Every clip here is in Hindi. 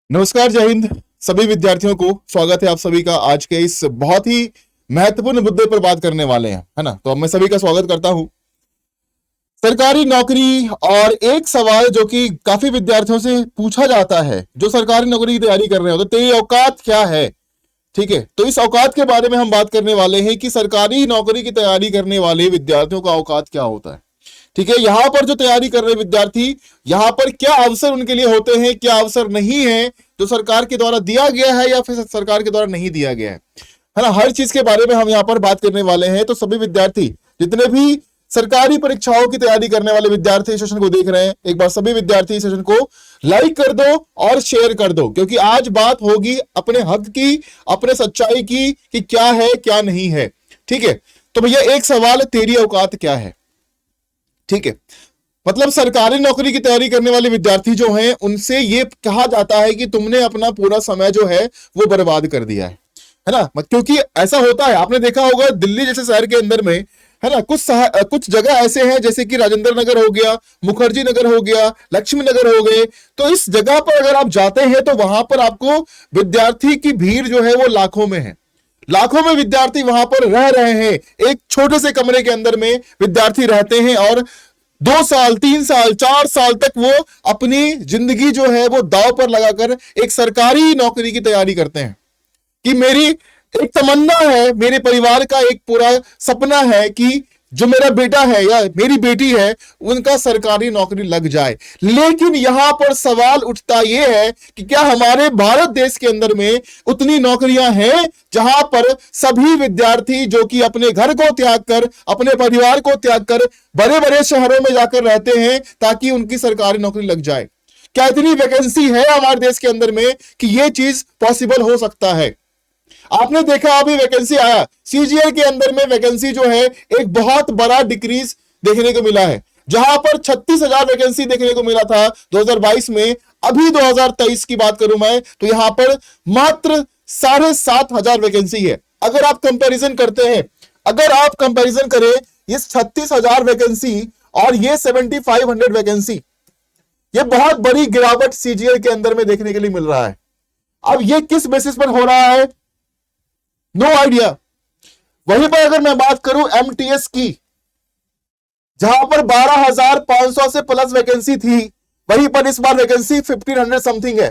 नमस्कार, जय हिंद। सभी विद्यार्थियों को स्वागत है आप सभी का आज के इस बहुत ही महत्वपूर्ण मुद्दे पर बात करने वाले हैं, है ना। तो अब मैं सभी का स्वागत करता हूं। सरकारी नौकरी और एक सवाल जो कि काफी विद्यार्थियों से पूछा जाता है, जो सरकारी नौकरी की तैयारी कर रहे हो, तो तेरी औकात क्या है। ठीक है, तो इस औकात के बारे में हम बात करने वाले हैं कि सरकारी नौकरी की तैयारी करने वाले विद्यार्थियों का औकात क्या होता है। ठीक है, यहां पर जो तैयारी कर रहे विद्यार्थी, यहां पर क्या अवसर उनके लिए होते हैं, क्या अवसर नहीं है, जो सरकार के द्वारा दिया गया है या फिर सरकार के द्वारा नहीं दिया गया है ना। हर चीज के बारे में हम यहां पर बात करने वाले हैं। तो सभी विद्यार्थी, जितने भी सरकारी परीक्षाओं की तैयारी करने वाले विद्यार्थी सेशन को देख रहे हैं, एक बार सभी विद्यार्थी सेशन को लाइक कर दो और शेयर कर दो, क्योंकि आज बात होगी अपने हक की, अपने सच्चाई की, कि क्या है क्या नहीं है। ठीक है, तो भैया एक सवाल है, तेरी औकात क्या है। ठीक है, मतलब सरकारी नौकरी की तैयारी करने वाले विद्यार्थी जो हैं, उनसे ये कहा जाता है कि तुमने अपना पूरा समय जो है वो बर्बाद कर दिया है ना। क्योंकि ऐसा होता है, आपने देखा होगा दिल्ली जैसे शहर के अंदर में, है ना, कुछ जगह ऐसे हैं जैसे कि राजेंद्र नगर हो गया, मुखर्जी नगर हो गया, लक्ष्मी नगर हो गए। तो इस जगह पर अगर आप जाते हैं तो वहां पर आपको विद्यार्थी की भीड़ जो है वो लाखों में है। लाखों में विद्यार्थी वहां पर रह रहे हैं, एक छोटे से कमरे के अंदर में विद्यार्थी रहते हैं और 2 साल 3 साल 4 साल तक वो अपनी जिंदगी जो है वो दांव पर लगाकर एक सरकारी नौकरी की तैयारी करते हैं कि मेरी एक तमन्ना है, मेरे परिवार का एक पूरा सपना है कि जो मेरा बेटा है या मेरी बेटी है उनका सरकारी नौकरी लग जाए। लेकिन यहां पर सवाल उठता यह है कि क्या हमारे भारत देश के अंदर में उतनी नौकरियां हैं जहां पर सभी विद्यार्थी जो कि अपने घर को त्याग कर, अपने परिवार को त्याग कर बड़े बड़े शहरों में जाकर रहते हैं ताकि उनकी सरकारी नौकरी लग जाए। क्या इतनी वैकेंसी है हमारे देश के अंदर में कि यह चीज पॉसिबल हो सकता है। आपने देखा अभी वैकेंसी आया, सीजीएल के अंदर में वैकेंसी जो है एक बहुत बड़ा डिक्रीज देखने को मिला है। जहां पर 36,000 वैकेंसी देखने को मिला था 2022 में, अभी 2023 की बात करूं मैं तो यहां पर मात्र 7,500 वैकेंसी है। अगर आप कंपैरिजन करते हैं, अगर आप कंपैरिजन करें इस 36,000 वैकेंसी और ये 7,500 वैकेंसी, ये बहुत बड़ी गिरावट सीजीएल के अंदर में देखने के लिए मिल रहा है। अब ये किस बेसिस पर हो रहा है, नो आइडिया। वहीं पर अगर मैं बात करूं एमटीएस की, जहां पर 12,500 से प्लस वैकेंसी थी, वहीं पर इस बार वैकेंसी 1,500 समथिंग है,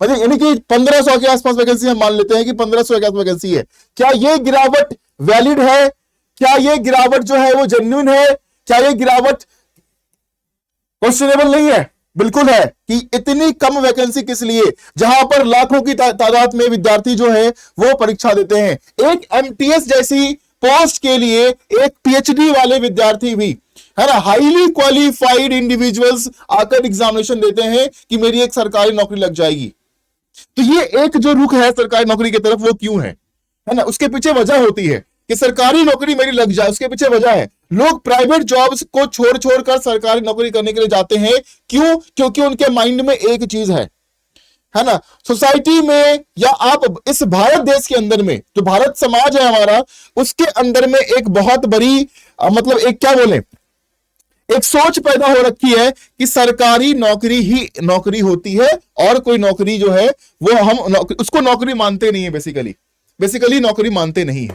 मतलब यानी कि 1,500 के आसपास वैकेंसी हम मान लेते हैं कि 1,500 के आसपास वैकेंसी है। क्या यह गिरावट वैलिड है? क्या यह गिरावट जो है वो जेन्युइन है? क्या यह गिरावट क्वेश्चनेबल नहीं है? बिल्कुल है कि इतनी कम वैकेंसी किस लिए, जहां पर लाखों की तादाद में विद्यार्थी जो है वो परीक्षा देते हैं। एक एमटीएस जैसी पोस्ट के लिए एक पीएचडी वाले विद्यार्थी भी, है ना, हाईली क्वालिफाइड इंडिविजुअल्स आकर एग्जामिनेशन देते हैं कि मेरी एक सरकारी नौकरी लग जाएगी। तो ये एक जो रुख है सरकारी नौकरी की तरफ, वो क्यों है ना, उसके पीछे वजह होती है कि सरकारी नौकरी मेरी लग जाए। उसके पीछे वजह है, लोग प्राइवेट जॉब्स को छोड़ छोड़कर सरकारी नौकरी करने के लिए जाते हैं। क्यों? क्योंकि उनके माइंड में एक चीज है ना, सोसाइटी में या आप इस भारत देश के अंदर में जो भारत समाज है हमारा, उसके अंदर में एक बहुत बड़ी मतलब एक क्या बोले, एक सोच पैदा हो रखी है कि सरकारी नौकरी ही नौकरी होती है और कोई नौकरी जो है वो हम उसको नौकरी मानते नहीं है। बेसिकली नौकरी मानते नहीं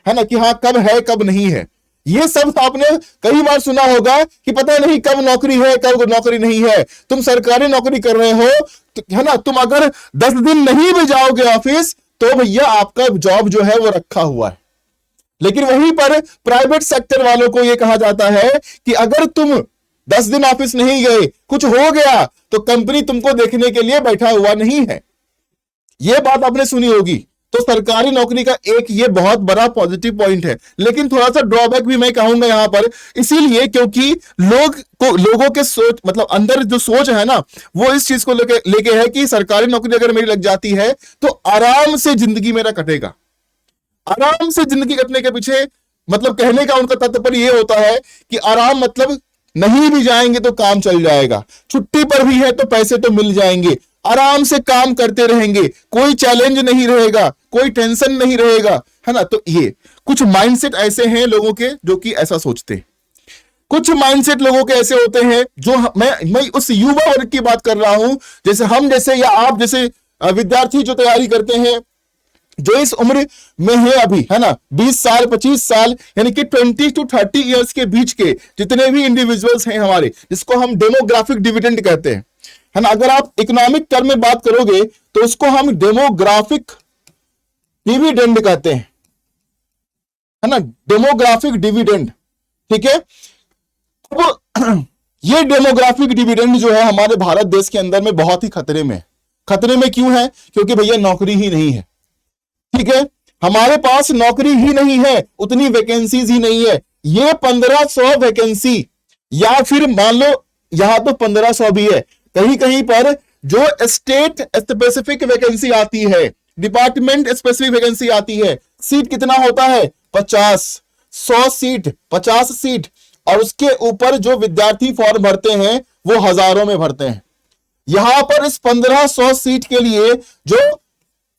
है ना, कि हाँ कब है कब नहीं है। ये सब आपने कई बार सुना होगा कि पता नहीं कब नौकरी है कब नौकरी नहीं है। तुम सरकारी नौकरी कर रहे हो तो, है ना, तुम अगर 10 दिन नहीं भी जाओगे ऑफिस तो भैया आपका जॉब जो है वो रखा हुआ है। लेकिन वहीं पर प्राइवेट सेक्टर वालों को यह कहा जाता है कि अगर तुम 10 दिन ऑफिस नहीं गए, कुछ हो गया, तो कंपनी तुमको देखने के लिए बैठा हुआ नहीं है। यह बात आपने सुनी होगी। तो सरकारी नौकरी का एक ये बहुत बड़ा पॉजिटिव पॉइंट है, लेकिन थोड़ा सा ड्रॉबैक भी मैं कहूंगा यहां पर, इसीलिए क्योंकि लोगों के सोच, मतलब अंदर जो सोच है ना, वो इस चीज को लेके है कि सरकारी नौकरी अगर मेरी लग जाती है तो आराम से जिंदगी मेरा कटेगा। आराम से जिंदगी कटने के पीछे मतलब कहने का उनका तात्पर्य यह होता है कि आराम मतलब नहीं भी जाएंगे तो काम चल जाएगा, छुट्टी पर भी है तो पैसे तो मिल जाएंगे, आराम से काम करते रहेंगे, कोई चैलेंज नहीं रहेगा, कोई टेंशन नहीं रहेगा, है ना। तो ये कुछ माइंडसेट ऐसे हैं लोगों के जो कि ऐसा सोचते हैं। कुछ माइंडसेट लोगों के ऐसे होते हैं जो मैं उस युवा वर्ग की बात कर रहा हूं, जैसे हम जैसे या आप जैसे विद्यार्थी जो तैयारी करते हैं, जो इस उम्र में है अभी, है ना, 20 साल 25 साल, यानी कि 20 to 30 इयर्स के बीच के जितने भी इंडिविजुअल्स हैं हमारे, जिसको हम डेमोग्राफिक डिविडेंड कहते हैं, है ना। अगर आप इकोनॉमिक टर्म में बात करोगे तो उसको हम डेमोग्राफिक डिविडेंड कहते हैं, है ना, डेमोग्राफिक डिविडेंड। ठीक है, अब ये डेमोग्राफिक डिविडेंड जो है हमारे भारत देश के अंदर में बहुत ही खतरे में है। खतरे में क्यों है? क्योंकि भैया नौकरी ही नहीं है। ठीक है, हमारे पास नौकरी ही नहीं है, उतनी वैकेंसीज ही नहीं है। ये 1500 वैकेंसी, या फिर मान लो यहां तो 1500 भी है, कहीं कहीं पर जो स्टेट स्पेसिफिक वैकेंसी आती है, डिपार्टमेंट स्पेसिफिक वैकेंसी आती है, सीट कितना होता है? 50, 100 सीट, 50 सीट, और उसके ऊपर जो विद्यार्थी फॉर्म भरते हैं वो हजारों में भरते हैं। यहां पर इस 1500 सीट के लिए जो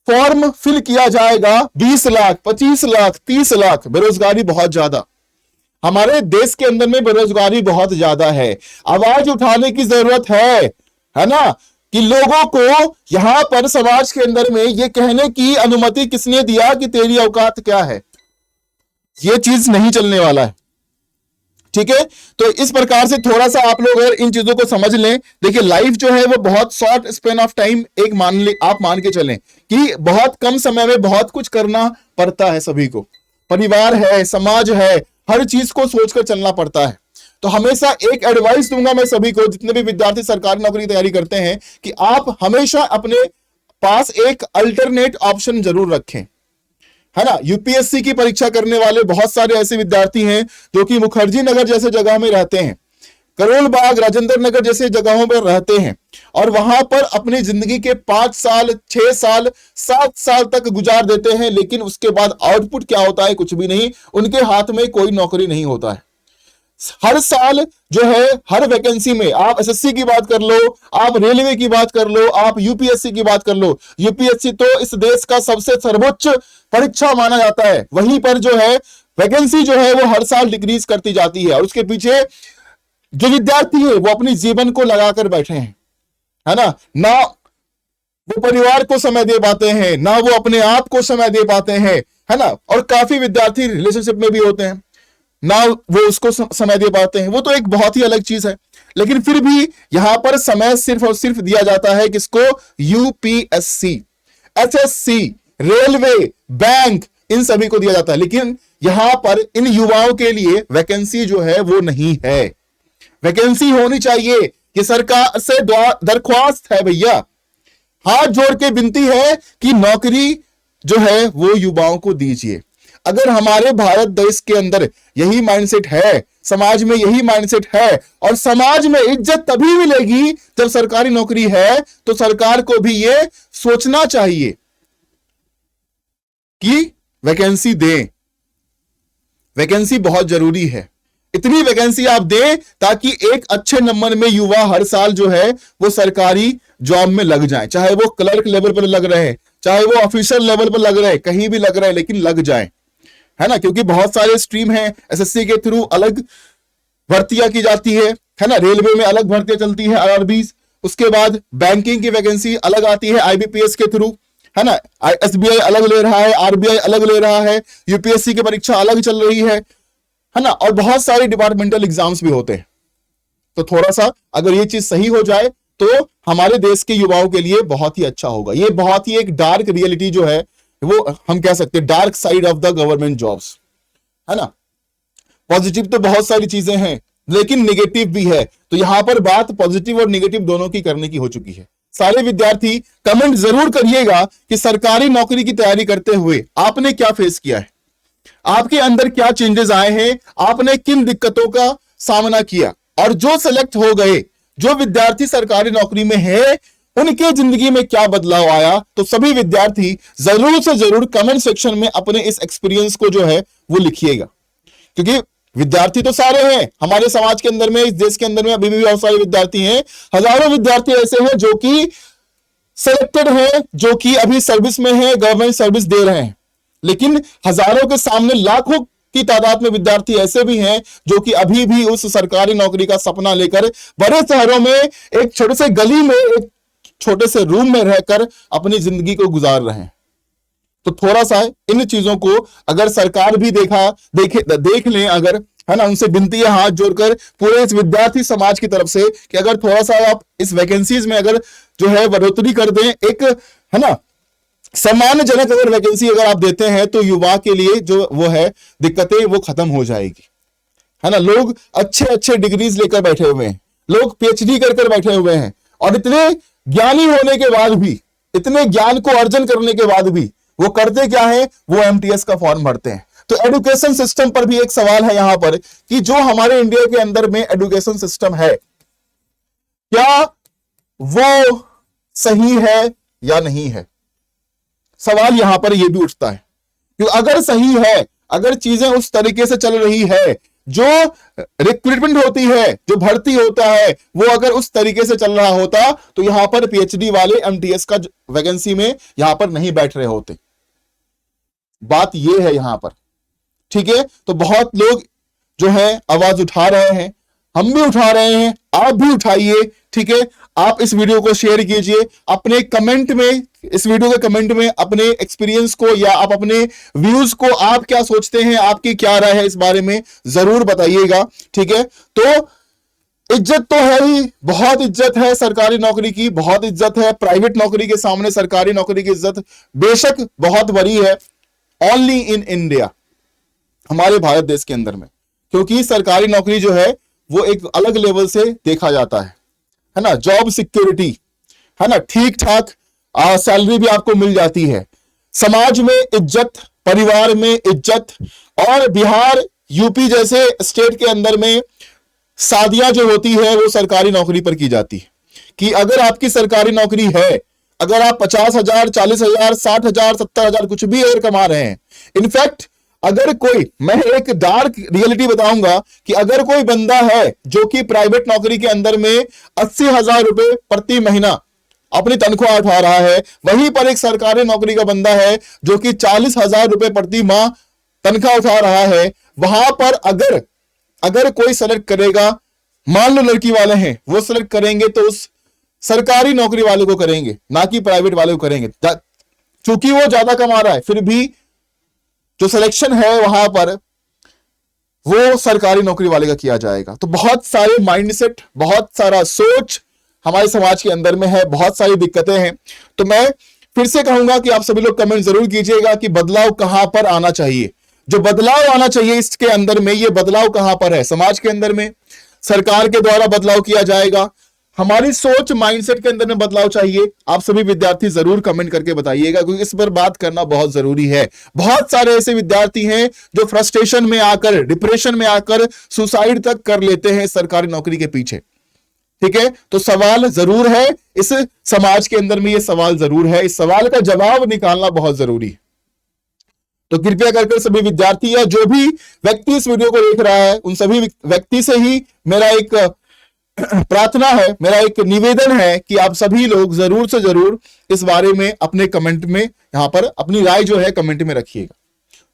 फॉर्म फिल किया जाएगा 20 लाख, 25 लाख, 30 लाख। बेरोजगारी बहुत ज्यादा, हमारे देश के अंदर में बेरोजगारी बहुत ज्यादा है। आवाज उठाने की जरूरत है ना, कि लोगों को यहां पर समाज के अंदर में ये कहने की अनुमति किसने दिया कि तेरी औकात क्या है? ये चीज नहीं चलने वाला है। ठीक है, तो इस प्रकार से थोड़ा सा आप लोग अगर इन चीजों को समझ लें, देखिए लाइफ जो है वो बहुत शॉर्ट स्पेन ऑफ टाइम, एक आप मान के चलें कि बहुत कम समय में बहुत कुछ करना पड़ता है सभी को। परिवार है, समाज है, हर चीज को सोचकर चलना पड़ता है। तो हमेशा एक एडवाइस दूंगा मैं सभी को, जितने भी विद्यार्थी सरकारी नौकरी की तैयारी करते हैं, कि आप हमेशा अपने पास एक अल्टरनेट ऑप्शन जरूर रखें, है ना। यूपीएससी की परीक्षा करने वाले बहुत सारे ऐसे विद्यार्थी हैं जो कि मुखर्जी नगर जैसे जगह में रहते हैं, करोल बाग, राजेंद्र नगर जैसे जगहों पर रहते हैं, और वहां पर अपनी जिंदगी के 5 साल, 6 साल, 7 साल तक गुजार देते हैं, लेकिन उसके बाद आउटपुट क्या होता है? कुछ भी नहीं, उनके हाथ में कोई नौकरी नहीं होता है। हर साल जो है, हर वैकेंसी में, आप एसएससी की बात कर लो, आप रेलवे की बात कर लो, आप यूपीएससी की बात कर लो। यूपीएससी तो इस देश का सबसे सर्वोच्च परीक्षा माना जाता है, वहीं पर जो है वैकेंसी जो है वो हर साल डिक्रीज करती जाती है, और उसके पीछे जो विद्यार्थी है वो अपने जीवन को लगाकर बैठे हैं, है ना वो परिवार को समय दे पाते हैं, ना वो अपने आप को समय दे पाते हैं, है ना। और काफी विद्यार्थी रिलेशनशिप में भी होते हैं, ना वो उसको समय दे पाते हैं, वो तो एक बहुत ही अलग चीज है। लेकिन फिर भी यहां पर समय सिर्फ और सिर्फ दिया जाता है किसको? यूपीएससी, एसएससी, रेलवे, बैंक, इन सभी को दिया जाता है। लेकिन यहां पर इन युवाओं के लिए वैकेंसी जो है वो नहीं है। वैकेंसी होनी चाहिए, कि सरकार से दरख्वास्त है भैया, हाथ जोड़ के विनती है कि नौकरी जो है वो युवाओं को दीजिए। अगर हमारे भारत देश के अंदर यही माइंडसेट है, समाज में यही माइंडसेट है, और समाज में इज्जत तभी मिलेगी जब सरकारी नौकरी है, तो सरकार को भी यह सोचना चाहिए कि वैकेंसी दें। वैकेंसी बहुत जरूरी है, इतनी वैकेंसी आप दें ताकि एक अच्छे नंबर में युवा हर साल जो है वो सरकारी जॉब में लग जाए, चाहे वो क्लर्क लेवल पर लग रहे हैं, चाहे वो ऑफिसर लेवल पर लग रहे, कहीं भी लग रहे, लेकिन लग जाए, है ना। क्योंकि बहुत सारे स्ट्रीम हैं, एसएससी के थ्रू अलग भर्तियां की जाती है ना, रेलवे में अलग भर्तियां चलती है, आरआरबी, उसके बाद बैंकिंग की वैकेंसी अलग आती है आईबीपीएस के थ्रू, है ना। एसबीआई अलग ले रहा है, आरबीआई अलग ले रहा है, यूपीएससी की परीक्षा अलग चल रही है ना, और बहुत सारे डिपार्टमेंटल एग्जाम्स भी होते हैं। तो थोड़ा सा अगर ये चीज सही हो जाए तो हमारे देश के युवाओं के लिए बहुत ही अच्छा होगा। ये बहुत ही एक डार्क रियलिटी जो है वो हम कह सकते हैं, dark side of the government jobs, है ना। पॉजिटिव तो बहुत सारी चीजें हैं, लेकिन नेगेटिव भी है। तो यहां पर बात पॉजिटिव और नेगेटिव दोनों की करने की हो चुकी है। सारे विद्यार्थी कमेंट जरूर करिएगा कि सरकारी नौकरी की तैयारी करते हुए आपने क्या फेस किया है, आपके अंदर क्या चेंजेस आए हैं, आपने किन दिक्कतों का सामना किया, और जो सेलेक्ट हो गए, जो विद्यार्थी सरकारी नौकरी में है, उनके जिंदगी में क्या बदलाव आया। तो सभी विद्यार्थी जरूर से जरूर कमेंट सेक्शन में अपने इस एक्सपीरियंस को जो है वो लिखिएगा, क्योंकि विद्यार्थी तो सारे हैं हमारे समाज के अंदर में, इस देश के अंदर में अभी भी बहुत सारे विद्यार्थी हैं, हजारों विद्यार्थी ऐसे हैं जो कि सिलेक्टेड हैं, जो कि अभी सर्विस में है, गवर्नमेंट सर्विस दे रहे हैं, लेकिन हजारों के सामने, लाखों की तादाद में विद्यार्थी ऐसे भी हैं जो कि अभी भी उस सरकारी नौकरी का सपना लेकर बड़े शहरों में एक छोटे से गली में, एक छोटे से रूम में रहकर अपनी जिंदगी को गुजार रहे हैं। तो थोड़ा सा इन चीजों को अगर सरकार भी देख लें, अगर, है ना, उनसे विनती है हाथ जोड़कर पूरे इस विद्यार्थी समाज की तरफ से कि अगर थोड़ा सा आप इस वैकेंसीज में अगर जो है बढ़ोतरी कर दें, एक, है ना, सम्मानजनक अगर वैकेंसी अगर आप देते हैं तो युवा के लिए जो वो है दिक्कतें वो खत्म हो जाएगी, है ना। लोग अच्छे अच्छे डिग्रीज लेकर बैठे हुए हैं, लोग पीएचडी कर बैठे हुए हैं, और इतने ज्ञानी होने के बाद भी, इतने ज्ञान को अर्जन करने के बाद भी वो करते क्या है, वो एमटीएस का फॉर्म भरते हैं। तो एजुकेशन सिस्टम पर भी एक सवाल है यहां पर कि जो हमारे इंडिया के अंदर में एजुकेशन सिस्टम है, क्या वो सही है या नहीं है, सवाल यहां पर यह भी उठता है। क्योंकि अगर सही है, अगर चीजें उस तरीके से चल रही है, जो रिक्रूटमेंट होती है, जो भर्ती होता है, वो अगर उस तरीके से चल रहा होता तो यहां पर पीएचडी वाले एमटीएस का वैकेंसी में यहां पर नहीं बैठ रहे होते। बात यह है यहां पर, ठीक है। तो बहुत लोग जो है आवाज उठा रहे हैं, हम भी उठा रहे हैं, आप भी उठाइए, ठीक है। आप इस वीडियो को शेयर कीजिए, अपने कमेंट में, इस वीडियो के कमेंट में अपने एक्सपीरियंस को या आप अपने व्यूज को, आप क्या सोचते हैं, आपकी क्या राय है इस बारे में जरूर बताइएगा, ठीक है। तो इज्जत तो है ही, बहुत इज्जत है सरकारी नौकरी की, बहुत इज्जत है। प्राइवेट नौकरी के सामने सरकारी नौकरी की इज्जत बेशक बहुत बड़ी है, ओनली इन इंडिया, हमारे भारत देश के अंदर में, क्योंकि सरकारी नौकरी जो है वो एक अलग लेवल से देखा जाता है ना। जॉब सिक्योरिटी, है ना, ठीक ठाक सैलरी भी आपको मिल जाती है, समाज में इज्जत, परिवार में इज्जत, और बिहार, यूपी जैसे स्टेट के अंदर में शादियां जो होती है वो सरकारी नौकरी पर की जाती है। कि अगर आपकी सरकारी नौकरी है, अगर आप 50,000, 40,000, 60,000, 70,000 कुछ भी अगर कमा रहे हैं, इनफैक्ट अगर कोई, मैं एक डार्क रियलिटी बताऊंगा कि अगर कोई बंदा है जो कि प्राइवेट नौकरी के अंदर में 80,000 रुपए प्रति महीना अपनी तनख्वाह उठा रहा है, वहीं पर एक सरकारी नौकरी का बंदा है जो कि 40,000 रुपए प्रति माह तनख्वाह उठा रहा है, वहां पर अगर कोई सेलेक्ट करेगा, मान लो लड़की वाले हैं, वो सेलेक्ट करेंगे तो उस सरकारी नौकरी वाले को करेंगे, ना कि प्राइवेट वाले को करेंगे। चूंकि वो ज्यादा कमा रहा है, फिर भी जो सिलेक्शन है वहां पर वो सरकारी नौकरी वाले का किया जाएगा। तो बहुत सारे माइंडसेट, बहुत सारा सोच हमारे समाज के अंदर में है, बहुत सारी दिक्कतें हैं। तो मैं फिर से कहूंगा कि आप सभी लोग कमेंट जरूर कीजिएगा कि बदलाव कहां पर आना चाहिए, जो बदलाव आना चाहिए इसके अंदर में, ये बदलाव कहां पर है, समाज के अंदर में सरकार के द्वारा बदलाव किया जाएगा, हमारी सोच, माइंडसेट के अंदर में बदलाव चाहिए। आप सभी विद्यार्थी जरूर कमेंट करके बताइएगा, क्योंकि इस पर बात करना बहुत जरूरी है। बहुत सारे ऐसे विद्यार्थी हैं जो फ्रस्ट्रेशन में आकर, डिप्रेशन में आकर सुसाइड तक कर लेते हैं सरकारी नौकरी के पीछे, ठीक है। तो सवाल जरूर है, इस समाज के अंदर में ये सवाल जरूर है, इस सवाल का जवाब निकालना बहुत जरूरी है। तो कृपया करके सभी विद्यार्थी या जो भी व्यक्ति इस वीडियो को देख रहा है, उन सभी व्यक्ति से ही मेरा एक प्रार्थना है, मेरा एक निवेदन है कि आप सभी लोग जरूर से जरूर इस बारे में अपने कमेंट में, यहां पर अपनी राय जो है कमेंट में रखिएगा।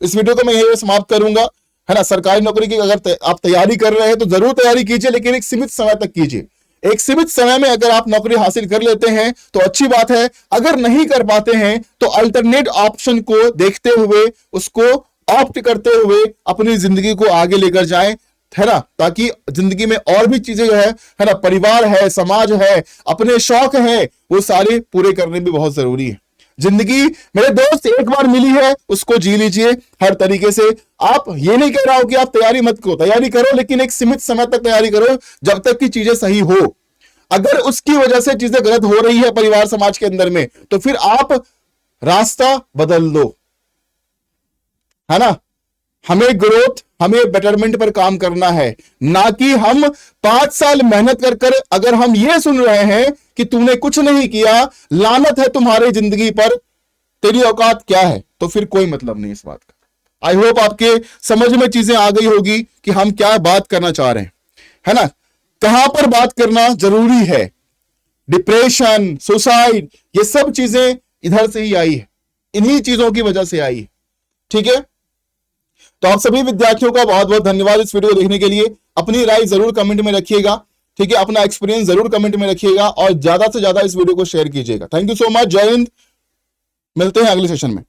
इस वीडियो को मैं यही समाप्त करूंगा, है ना। सरकारी नौकरी की अगर आप तैयारी कर रहे हैं तो जरूर तैयारी कीजिए, लेकिन एक सीमित समय तक कीजिए। एक सीमित समय में अगर आप नौकरी हासिल कर लेते हैं तो अच्छी बात है, अगर नहीं कर पाते हैं तो अल्टरनेट ऑप्शन को देखते हुए, उसको ऑप्ट करते हुए अपनी जिंदगी को आगे लेकर जाएं, है ना, ताकि जिंदगी में और भी चीजें जो है ना, परिवार है, समाज है, अपने शौक है, वो सारे पूरे करने भी बहुत जरूरी है। जिंदगी मेरे दोस्त एक बार मिली है, उसको जी लीजिए हर तरीके से। आप ये नहीं कह रहा हो कि आप तैयारी मत करो, तैयारी करो, लेकिन एक सीमित समय तक तैयारी करो, जब तक कि चीजें सही हो। अगर उसकी वजह से चीजें गलत हो रही है परिवार समाज के अंदर में, तो फिर आप रास्ता बदल दो, है ना। हमें ग्रोथ, हमें बेटरमेंट पर काम करना है, ना कि हम 5 साल मेहनत कर कर अगर हम ये सुन रहे हैं कि तूने कुछ नहीं किया, लानत है तुम्हारी जिंदगी पर, तेरी औकात क्या है, तो फिर कोई मतलब नहीं इस बात का। आई होप आपके समझ में चीजें आ गई होगी कि हम क्या बात करना चाह रहे हैं, है ना, कहां पर बात करना जरूरी है। डिप्रेशन, सुसाइड, ये सब चीजें इधर से ही आई है, इन्हीं चीजों की वजह से आई है, ठीक है। तो आप सभी विद्यार्थियों का बहुत बहुत धन्यवाद इस वीडियो को देखने के लिए। अपनी राय जरूर कमेंट में रखिएगा, ठीक है, अपना एक्सपीरियंस जरूर कमेंट में रखिएगा और ज्यादा से ज्यादा इस वीडियो को शेयर कीजिएगा। थैंक यू सो मच, जय हिंद, मिलते हैं अगले सेशन में।